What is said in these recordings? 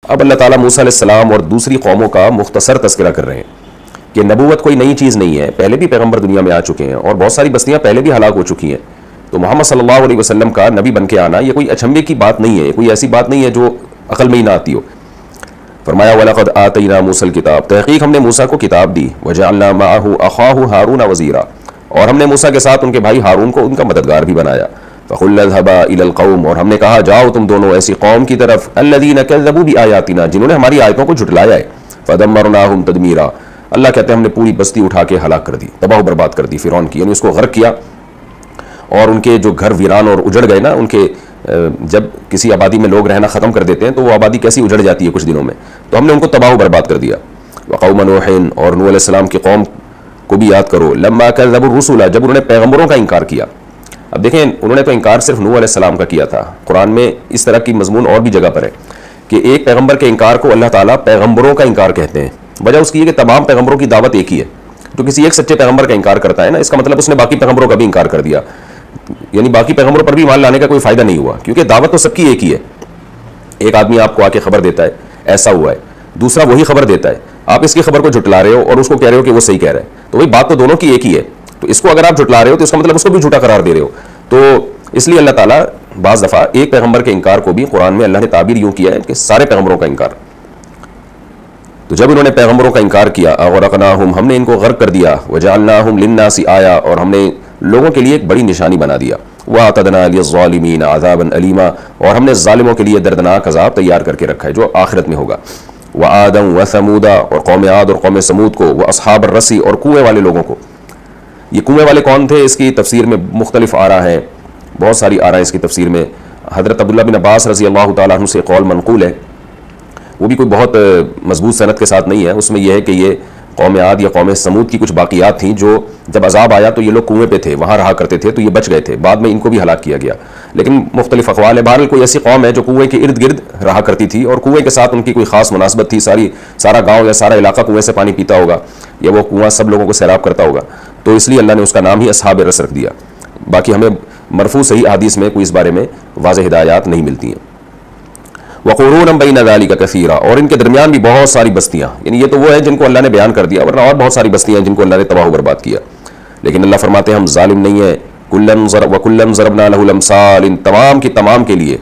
اب اللہ تعالیٰ موسیٰ علیہ السلام اور دوسری قوموں کا مختصر تذکرہ کر رہے ہیں کہ نبوت کوئی نئی چیز نہیں ہے، پہلے بھی پیغمبر دنیا میں آ چکے ہیں اور بہت ساری بستیاں پہلے بھی ہلاک ہو چکی ہیں. تو محمد صلی اللہ علیہ وسلم کا نبی بن کے آنا یہ کوئی اچنبے کی بات نہیں ہے، کوئی ایسی بات نہیں ہے جو عقل میں ہی نہ آتی ہو. فرمایا وَلَقَدْ آتَيْنَا مُوسَى الْكِتَابَ، تحقیق ہم نے موسیٰ کو کتاب دی، وَجَعَلْنَا مَعَهُ أَخَاهُ هَارُونَ وَزِيرًا، اور ہم نے موسیٰ کے ساتھ ان کے بھائی ہارون کو ان کا مددگار بھی بنایا. فَقُلْنَا اذْهَبَا إِلَى الْقَوْمِ، اور ہم نے کہا جاؤ تم دونوں ایسی قوم کی طرف الَّذِينَ كَذَّبُوا بِآيَاتِنَا، جنہوں نے ہماری آیتوں کو جھٹلایا ہے. فَدَمَّرْنَاهُمْ تَدْمِيرًا، اللہ کہتے ہیں ہم نے پوری بستی اٹھا کے ہلاک کر دی، تباہ و برباد کر دی فرعون کی، یعنی اس کو غرق کیا. اور ان کے جو گھر ویران اور اجڑ گئے نا، ان کے جب کسی آبادی میں لوگ رہنا ختم کر دیتے ہیں تو وہ آبادی کیسی اجڑ جاتی ہے کچھ دنوں میں، تو ہم نے ان کو تباہ و برباد کر دیا. وقوم نوح، اور نوح علیہ السلام کی قوم کو بھی یاد کرو، لما کذبوا الرسل، جب انہوں نے پیغمبروں کا انکار کیا. اب دیکھیں انہوں نے تو انکار صرف نوح علیہ السلام کا کیا تھا، قرآن میں اس طرح کی مضمون اور بھی جگہ پر ہے کہ ایک پیغمبر کے انکار کو اللہ تعالیٰ پیغمبروں کا انکار کہتے ہیں. وجہ اس کی ہے کہ تمام پیغمبروں کی دعوت ایک ہی ہے. جو کسی ایک سچے پیغمبر کا انکار کرتا ہے نا، اس کا مطلب اس نے باقی پیغمبروں کا بھی انکار کر دیا، یعنی باقی پیغمبروں پر بھی ایمان لانے کا کوئی فائدہ نہیں ہوا، کیونکہ دعوت تو سب کی ایک ہی ہے. ایک آدمی آپ کو آ کے خبر دیتا ہے ایسا ہوا ہے، دوسرا وہی خبر دیتا ہے، آپ اس کی خبر کو جھٹلا رہے ہو اور اس کو کہہ رہے ہو کہ وہ صحیح کہہ رہا ہے، تو وہی بات تو دونوں کی ایک ہی ہے. تو اس کو اگر آپ جھٹلا رہے ہو تو اس کا مطلب اس کو بھی جھوٹا قرار دے رہے ہو. تو اس لیے اللہ تعالیٰ بعض دفعہ ایک پیغمبر کے انکار کو بھی قرآن میں اللہ نے تعبیر یوں کیا ہے کہ سارے پیغمبروں کا انکار. تو جب انہوں نے پیغمبروں کا انکار کیا، اغرقناہم، ہم نے ان کو غرق کر دیا، وجعلناہم للناس آیا، اور ہم نے لوگوں کے لیے ایک بڑی نشانی بنا دیا. وَأَعْتَدْنَا لِلظَّالِمِينَ عَذَابًا أَلِيمًا، اور ہم نے ظالموں کے لیے دردناک عذاب تیار کر کے رکھا ہے جو آخرت میں ہوگا. وَعَادًا وَثَمُودَ، اور قوم عاد اور قوم سمود کو، وَأَصْحَابَ الرَّسِّ، اور کنویں والے لوگوں کو. یہ کنویں والے کون تھے؟ اس کی تفسیر میں مختلف آراء ہیں، بہت ساری آراء اس کی تفسیر میں. حضرت عبداللہ بن عباس رضی اللہ تعالیٰ عنہ سے قول منقول ہے، وہ بھی کوئی بہت مضبوط سند کے ساتھ نہیں ہے. اس میں یہ ہے کہ یہ قوم عاد یا قوم سمود کی کچھ باقیات تھیں جو جب عذاب آیا تو یہ لوگ کنویں پہ تھے، وہاں رہا کرتے تھے، تو یہ بچ گئے تھے، بعد میں ان کو بھی ہلاک کیا گیا. لیکن مختلف اقوال ہے. بہرحال کوئی ایسی قوم ہے جو کنویں کے ارد گرد رہا کرتی تھی اور کنویں کے ساتھ ان کی کوئی خاص مناسبت تھی، سارا گاؤں یا سارا علاقہ کنویں سے پانی پیتا ہوگا یا وہ کنواں سب لوگوں کو سیراب کرتا ہوگا، تو اس لیے اللہ نے اس کا نام ہی اصحاب رس رکھ دیا. باقی ہمیں مرفوع صحیح حدیث میں کوئی اس بارے میں واضح ہدایات نہیں ملتی ہیں. وقرونا بین ذلک کثیرا، اور ان کے درمیان بھی بہت ساری بستیاں، یعنی یہ تو وہ ہیں جن کو اللہ نے بیان کر دیا، ورنہ اور بہت ساری بستیاں ہیں جن کو اللہ نے تباہ و برباد کیا. لیکن اللہ فرماتے ہیں ہم ظالم نہیں ہیں. وَكُلًّا ضَرَبْنَا لَهُ الْأَمْثَالِ، ان تمام کی تمام کے لیے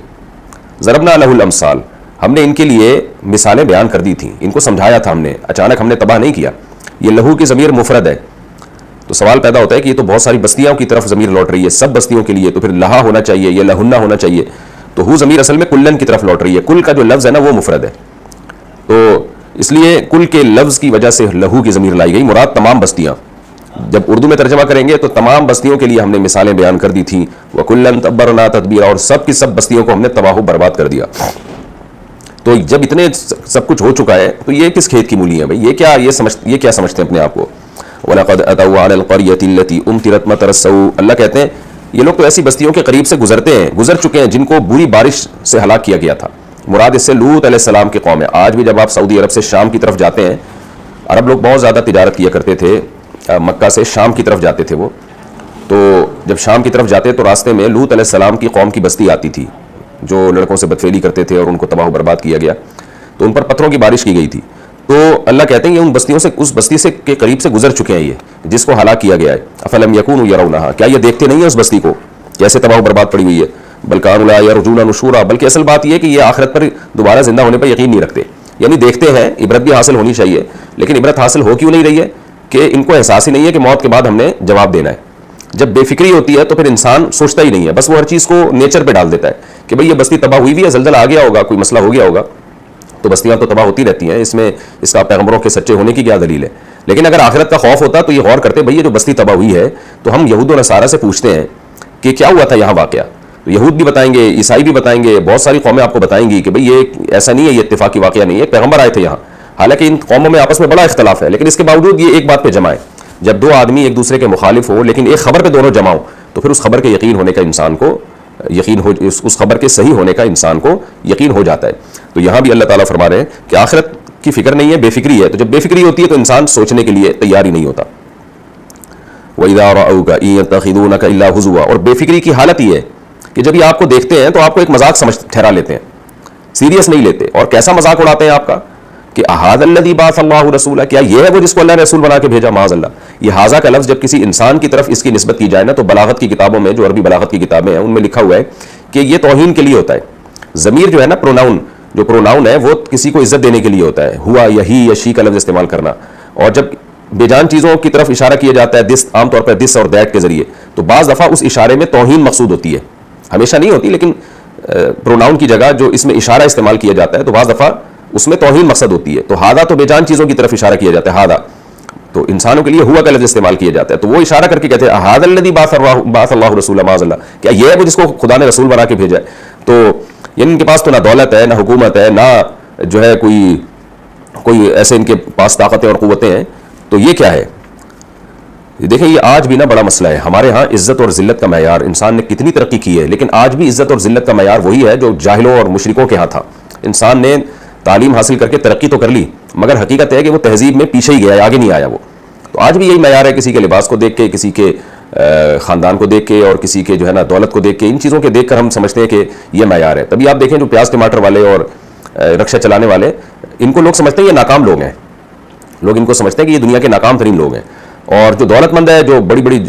ضربنا لَهُ الْأَمْثَالِ، ہم نے ان کے لیے مثالیں بیان کر دی تھیں، ان کو سمجھایا تھا ہم نے، اچانک ہم نے تباہ نہیں کیا. یہ لہو کی ضمیر مفرد ہے، تو سوال پیدا ہوتا ہے کہ یہ تو بہت ساری بستیوں کی طرف ضمیر لوٹ رہی ہے، سب بستیوں کے لیے، تو پھر لہا ہونا چاہیے یا لہنہ ہونا چاہیے. تو ہو ضمیر اصل میں کلن کی طرف لوٹ رہی ہے، کل کا جو لفظ ہے نا وہ مفرد ہے، تو اس لیے کل کے لفظ کی وجہ سے لہو کی ضمیر لائی گئی، مراد تمام بستیاں. جب اردو میں ترجمہ کریں گے تو تمام بستیوں کے لیے ہم نے مثالیں بیان کر دی تھیں. وَكُلًّا تَبَّرْنَا تَتْبِيرًا، اور سب کی سب بستیوں کو ہم نے تباہ و برباد کر دیا. تو جب اتنے سب کچھ ہو چکا ہے تو یہ کس کھیت کی مولی ہے بھائی؟ یہ کیا سمجھتے ہیں اپنے آپ کو؟ وَلَقَدْ أَتَوْا عَلَى الْقَرْيَةِ الَّتِي أُمْطِرَتْ مَطَرَ السَّوْءِ، اللہ کہتے ہیں یہ لوگ تو ایسی بستیوں کے قریب سے گزر چکے ہیں جن کو بری بارش سے ہلاک کیا گیا تھا. مراد اس سے لوط علیہ السلام کی قوم ہے. آج بھی جب آپ سعودی عرب سے شام کی طرف جاتے ہیں، عرب لوگ بہت زیادہ تجارت کیا کرتے تھے، مکہ سے شام کی طرف جاتے تھے وہ، تو جب شام کی طرف جاتے تو راستے میں لوط علیہ السلام کی قوم کی بستی آتی تھی جو لڑکوں سے بدفعلی کرتے تھے اور ان کو تباہ و برباد کیا گیا، تو ان پر پتھروں کی بارش کی گئی تھی. تو اللہ کہتے ہیں یہ ان بستیوں سے، اس بستی سے کے قریب سے گزر چکے ہیں یہ جس کو ہلاک کیا گیا ہے. افلم یکونوا یرونہا، کیا یہ دیکھتے نہیں ہیں اس بستی کو کیسے تباہ و برباد پڑی ہوئی ہے؟ بل کانوا لا یرجون نشورا، بلکہ اصل بات یہ ہے کہ یہ آخرت پر دوبارہ زندہ ہونے پر یقین نہیں رکھتے. یعنی دیکھتے ہیں، عبرت بھی حاصل ہونی چاہیے، لیکن عبرت حاصل ہو کیوں نہیں رہی ہے؟ کہ ان کو احساس ہی نہیں ہے کہ موت کے بعد ہم نے جواب دینا ہے. جب بے فکری ہوتی ہے تو پھر انسان سوچتا ہی نہیں ہے، بس وہ ہر چیز کو نیچر پہ ڈال دیتا ہے کہ بھئی یہ بستی تباہ ہوئی ہے، زلزلہ آ گیا ہوگا، کوئی مسئلہ ہو گیا ہوگا، تو بستیاں تو تباہ ہوتی رہتی ہیں، اس کا پیغمبروں کے سچے ہونے کی کیا دلیل ہے؟ لیکن اگر آخرت کا خوف ہوتا تو یہ غور کرتے بھئی یہ جو بستی تباہ ہوئی ہے، تو ہم یہود و نصارہ سے پوچھتے ہیں کہ کیا ہوا تھا یہاں واقعہ. تو یہود بھی بتائیں گے، عیسائی بھی بتائیں گے، بہت ساری قومیں آپ کو بتائیں گی کہ بھئی یہ ایسا نہیں ہے، یہ اتفاقی واقعہ نہیں ہے، پیغمبر آئے تھے یہاں. حالانکہ ان قوموں میں آپس میں بڑا اختلاف ہے، لیکن اس کے باوجود یہ ایک بات پہ جمع ہے. جب دو آدمی ایک دوسرے کے مخالف ہو لیکن ایک خبر پہ دونوں جمع ہو، تو پھر اس خبر کے یقین ہونے کا انسان کو اس خبر کے صحیح ہونے کا انسان کو یقین ہو جاتا ہے. تو یہاں بھی اللہ تعالیٰ فرما رہے ہیں کہ آخرت کی فکر نہیں ہے، بے فکری ہے. تو جب بے فکری ہوتی ہے تو انسان سوچنے کے لیے تیار ہی نہیں ہوتا. وَإِذَا رَأَوْكَ إِن يَتَّخِذُونَكَ إِلَّا هُزُوًا، اور بے فکری کی حالت یہ ہے کہ جب یہ آپ کو دیکھتے ہیں تو آپ کو ایک مذاق سمجھ ٹھہرا لیتے ہیں سیریس نہیں لیتے اور کیسا مذاق اڑاتے ہیں آپ کا کہ احاذ الذی بعث اللہ رسولہ، کیا یہ ہے وہ جس کو اللہ نے رسول بنا کے بھیجا؟ معاذ اللہ۔ یہ حاذا کا لفظ جب کسی انسان کی طرف اس کی نسبت کی جائے نا، تو بلاغت کی کتابوں میں، جو عربی بلاغت کی کتابیں ہیں ان میں لکھا ہوا ہے کہ یہ توہین کے لیے ہوتا ہے۔ ضمیر جو ہے نا، پروناؤن، جو پروناؤن ہے وہ کسی کو عزت دینے کے لیے ہوتا ہے، ہوا یا ہی یا شی کا لفظ استعمال کرنا، اور جب بے جان چیزوں کی طرف اشارہ کیا جاتا ہے دس، عام طور پر دس اور دیٹ کے ذریعے، تو بعض دفعہ اس اشارے میں توہین مقصود ہوتی ہے، ہمیشہ نہیں ہوتی، لیکن پروناؤن کی جگہ جو اس میں اشارہ استعمال کیا جاتا ہے تو بعض دفعہ اس میں توہین مقصد ہوتی ہے۔ تو ہادہ تو بے جان چیزوں کی طرف اشارہ کیا جاتا ہے، ہادہ تو انسانوں کے لیے ہوا کا لفظ استعمال کیا جاتا ہے، تو وہ اشارہ کر کے کہتے ہیں احاذ الذی بعث اللہ رسولہ، معاذ اللہ، کیا یہ ہے وہ جس کو خدا نے رسول بنا کے بھیجا ہے؟ تو یعنی ان کے پاس تو نہ دولت ہے، نہ حکومت ہے، نہ جو ہے کوئی ایسے ان کے پاس طاقتیں اور قوتیں ہیں، تو یہ کیا ہے؟ دیکھیں یہ آج بھی نا بڑا مسئلہ ہے ہمارے ہاں۔ عزت اور ذلت کا معیار، انسان نے کتنی ترقی کی ہے لیکن آج بھی عزت اور ذلت کا معیار وہی ہے جو جاہلوں اور مشرکوں کے ہاں تھا۔ انسان نے تعلیم حاصل کر کے ترقی تو کر لی، مگر حقیقت ہے کہ وہ تہذیب میں پیچھے ہی گیا، آگے نہیں آیا وہ۔ تو آج بھی یہی معیار ہے، کسی کے لباس کو دیکھ کے، کسی کے خاندان کو دیکھ کے، اور کسی کے جو ہے نا دولت کو دیکھ کے، ان چیزوں کے دیکھ کر ہم سمجھتے ہیں کہ یہ معیار ہے۔ تبھی آپ دیکھیں جو پیاز ٹماٹر والے اور رکشہ چلانے والے، ان کو لوگ سمجھتے ہیں یہ ناکام لوگ ہیں، لوگ ان کو سمجھتے ہیں کہ یہ دنیا کے ناکام ترین لوگ ہیں۔ اور جو دولت مند ہے، جو بڑی بڑی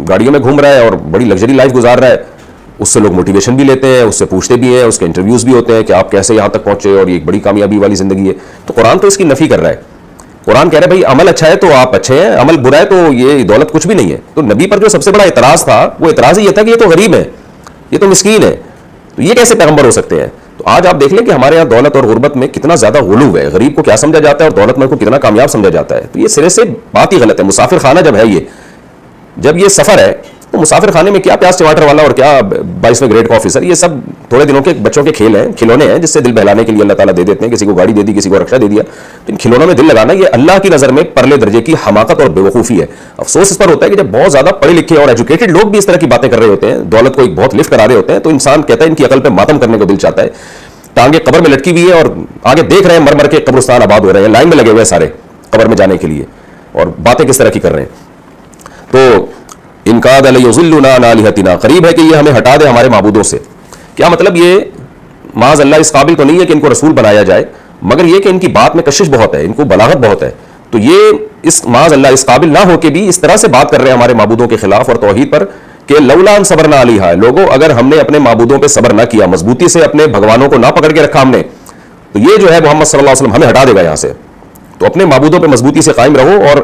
گاڑیوں میں گھوم رہا ہے اور بڑی لگژری لائف گزار رہا ہے، اس سے لوگ موٹیویشن بھی لیتے ہیں، اس سے پوچھتے بھی ہیں، اس کے انٹرویوز بھی ہوتے ہیں کہ آپ کیسے یہاں تک پہنچے اور یہ ایک بڑی کامیابی والی زندگی ہے۔ تو قرآن تو اس کی نفی کر رہا ہے، قرآن کہہ رہا ہے بھائی عمل اچھا ہے تو آپ اچھے ہیں، عمل برا ہے تو یہ دولت کچھ بھی نہیں ہے۔ تو نبی پر جو سب سے بڑا اعتراض تھا وہ اعتراض یہ تھا کہ یہ تو غریب ہے، یہ تو مسکین ہے، تو یہ کیسے پیغمبر ہو سکتے ہیں؟ تو آج آپ دیکھ لیں کہ ہمارے یہاں دولت اور غربت میں کتنا زیادہ غلو ہے، غریب کو کیا سمجھا جاتا ہے اور دولت مند کو کتنا کامیاب سمجھا جاتا ہے۔ تو یہ سرے سے بات ہی غلط ہے۔ مسافر خانہ جب ہے، جب یہ سفر ہے تو مسافر خانے میں کیا پیاز ٹماٹر والا اور کیا 22ویں گریڈ کا آفیسر، یہ سب تھوڑے دنوں کے بچوں کے کھیل ہیں، کھلونے ہیں جس سے دل بہلانے کے لیے اللہ تعالیٰ دے دیتے ہیں، کسی کو گاڑی دے دی، کسی کو رکشہ دے دیا۔ ان کھلونوں میں دل لگانا یہ اللہ کی نظر میں پرلے درجے کی حماقت اور بیوقوفی ہے۔ افسوس اس پر ہوتا ہے کہ جب بہت زیادہ پڑھے لکھے اور ایجوکیٹڈ لوگ بھی اس طرح کی باتیں کر رہے ہوتے ہیں، دولت کو ایک بہت لفٹ کرا رہے ہوتے ہیں، تو انسان کہتا ہے ان کی عقل پہ ماتم کرنے کو دل چاہتا ہے۔ ٹانگیں قبر میں لٹکی ہوئی ہے اور آگے دیکھ رہے ہیں مر مر کے قبرستان آباد ہو رہے ہیں، لائن میں لگے ہوئے ہیں سارے قبر میں جانے کے لیے، اور باتیں کس طرح کی کر رہے ہیں۔ تو ان کاد لیضلنا عن آلہتنا، قریب ہے کہ یہ ہمیں ہٹا دے ہمارے معبودوں سے۔ کیا مطلب؟ یہ معاذ اللہ اس قابل تو نہیں ہے کہ ان کو رسول بنایا جائے، مگر یہ کہ ان کی بات میں کشش بہت ہے، ان کو بلاغت بہت ہے، تو یہ اس معاذ اللہ اس قابل نہ ہو کے بھی اس طرح سے بات کر رہے ہیں ہمارے معبودوں کے خلاف اور توحید پر کہ لولا ان صبرنا علیہا، لوگوں اگر ہم نے اپنے معبودوں پہ صبر نہ کیا، مضبوطی سے اپنے بھگوانوں کو نہ پکڑ کے رکھا ہم نے، تو یہ جو ہے محمد صلی اللہ علیہ وسلم ہمیں ہٹا دے گا یہاں سے۔ تو اپنے معبودوں پہ مضبوطی سے قائم رہو، اور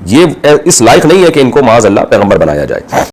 یہ اس لائق نہیں ہے کہ ان کو معاذ اللہ پیغمبر بنایا جائے۔